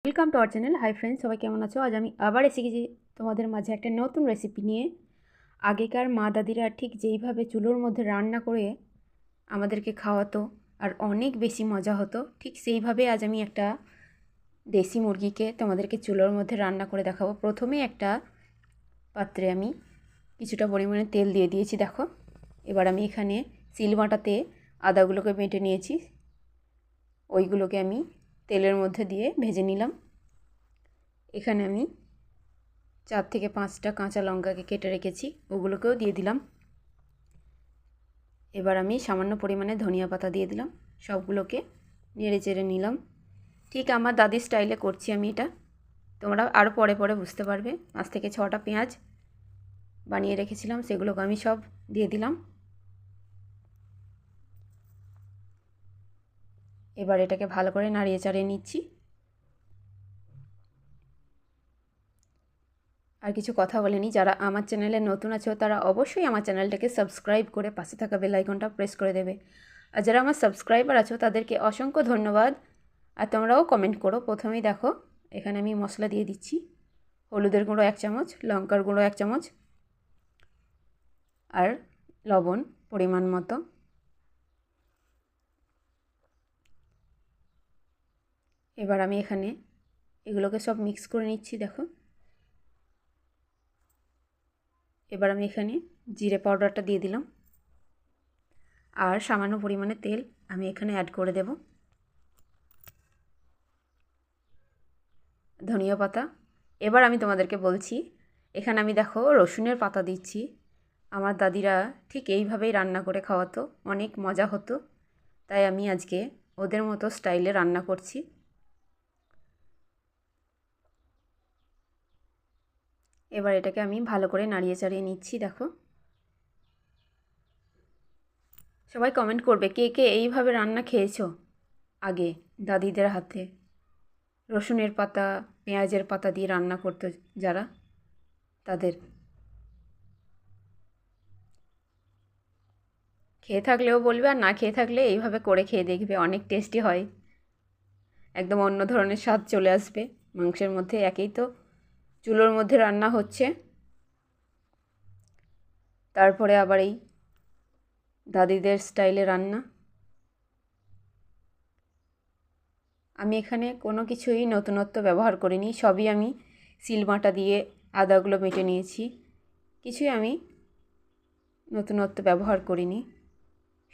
Welcome to our channel. Hi friends, সবাই কেমন আছো? আজ আমি আবার এসে গেছি তোমাদের মাঝে একটা নতুন রেসিপি নিয়ে। আগেকার মা দাদিরা ঠিক যেইভাবে চুলোর মধ্যে রান্না করে আমাদেরকে খাওয়াতো আর অনেক বেশি মজা হতো, ঠিক সেইভাবে আজ আমি একটা দেশি মুরগিকে তোমাদেরকে চুলোর মধ্যে রান্না করে দেখাবো। প্রথমে একটা পাত্রে আমি কিছুটা পরিমাণে তেল দিয়ে দিয়েছি, দেখো। এবার আমি এখানে শিলবাটাতে আদাগুলোকে বেটে নিয়েছি, ওইগুলোকে আমি তেলের মধ্যে দিয়ে ভেজে নিলাম। এখানে আমি 4 থেকে 5টা কাঁচা লঙ্কাকে কেটে রেখেছি, ওগুলোকেও দিয়ে দিলাম। এবার আমি সামান্য পরিমাণে ধনিয়া পাতা দিয়ে দিলাম, সবগুলোকে নেড়ে চেড়ে নিলাম। ঠিক আমার দাদির স্টাইলে করছি আমি এটা, তোমরা আরও পরে পরে বুঝতে পারবে। 5 থেকে 6টা পেঁয়াজ বানিয়ে রেখেছিলাম, সেগুলোকে আমি সব দিয়ে দিলাম। এবার এটাকে ভালো করে নাড়িয়ে চাড়িয়ে নিচ্ছি। আর কিছু কথা বলে নিই, যারা আমার চ্যানেলে নতুন আছো তারা অবশ্যই আমার চ্যানেলটাকে সাবস্ক্রাইব করে পাশে থাকা বেল আইকনটা প্রেস করে দেবে। আর যারা আমার সাবস্ক্রাইবার আছো তাদেরকে অসংখ্য ধন্যবাদ। আর তোমরাও কমেন্ট করো। প্রথমেই দেখো এখানে আমি মশলা দিয়ে দিচ্ছি। হলুদের গুঁড়ো 1 চামচ, লঙ্কার গুঁড়ো 1 চামচ, আর লবণ পরিমাণ মতো। এবার আমি এখানে এগুলোকে সব মিক্স করে নিচ্ছি, দেখো। এবার আমি এখানে জিরে পাউডারটা দিয়ে দিলাম, আর সামান্য পরিমাণে তেল আমি এখানে অ্যাড করে দেব। ধনিয়া পাতা। এবার আমি তোমাদেরকে বলছি, এখানে আমি দেখো রসুনের পাতা দিচ্ছি। আমার দাদিরা ঠিক এইভাবেই রান্না করে খাওয়াতো, অনেক মজা হতো, তাই আমি আজকে ওদের মতো স্টাইলে রান্না করছি। এবার এটাকে আমি ভালো করে নাড়িয়ে চাড়িয়ে নিচ্ছি, দেখো। সবাই কমেন্ট করবে কে কে এইভাবে রান্না খেয়েছো আগে দাদিদের হাতে। রসুনের পাতা, পেঁয়াজের পাতা দিয়ে রান্না করতো যারা, তাদের। খেয়ে থাকলেও বলবে, আর না খেয়ে থাকলে এইভাবে করে খেয়ে দেখবে, অনেক টেস্টি হয়। একদম অন্য ধরনের স্বাদ চলে আসবে মাংসের মধ্যে। একেই তো চুলোর মধ্যে রান্না হচ্ছে, তারপরে আবার এই দাদিদের স্টাইলে রান্না। আমি এখানে কোনো কিছুই নতুনত্ব ব্যবহার করিনি, সবই আমি শিলবাটা দিয়ে আদাগুলো বেটে নিয়েছি। কিছুই আমি নতুনত্ব ব্যবহার করিনি,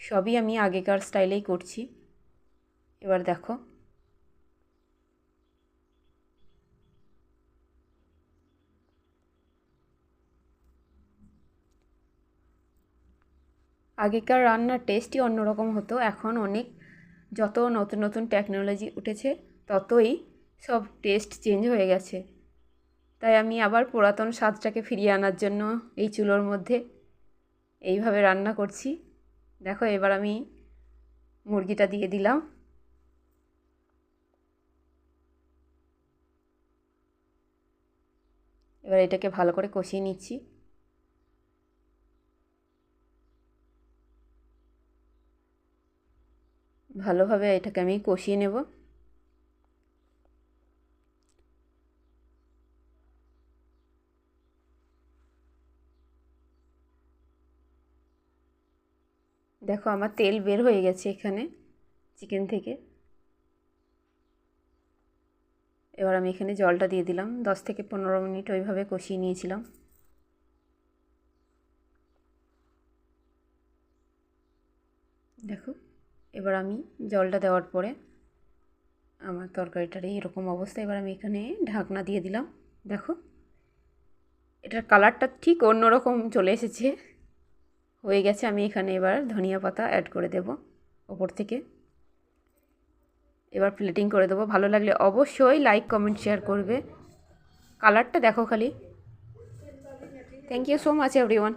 সবই আমি আগেকার স্টাইলেই করছি। এবার দেখো আগেকার রান্নার টেস্টই অন্যরকম হতো। এখন অনেক যত নতুন নতুন টেকনোলজি উঠেছে ততই সব টেস্ট চেঞ্জ হয়ে গেছে। তাই আমি আবার পুরাতন স্বাদটাকে ফিরিয়ে আনার জন্য এই চুলোর মধ্যে এইভাবে রান্না করছি। দেখো এবার আমি মুরগিটা দিয়ে দিলাম। এবার এটাকে ভালো করে কষিয়ে নিচ্ছি। ভালোভাবে এটাকে আমি কষিয়ে নেব। দেখো আমার তেল বের হয়ে গেছে এখানে চিকেন থেকে। এবার আমি এখানে জলটা দিয়ে দিলাম। 10 থেকে 15 মিনিট ওইভাবে কষিয়ে নিয়েছিলাম। দেখো এবার আমি জলটা দেওয়ার পরে আমার তরকারিটার এরকম অবস্থা। এবার আমি এখানে ঢাকনা দিয়ে দিলাম। দেখো এটার কালারটা ঠিক অন্যরকম চলে এসেছে, হয়ে গেছে। আমি এখানে এবার ধনিয়া পাতা অ্যাড করে দেব ওপর থেকে। এবার প্লেটিং করে দেবো। ভালো লাগলে অবশ্যই লাইক কমেন্ট শেয়ার করবে। কালারটা দেখো খালি। Thank you so much everyone.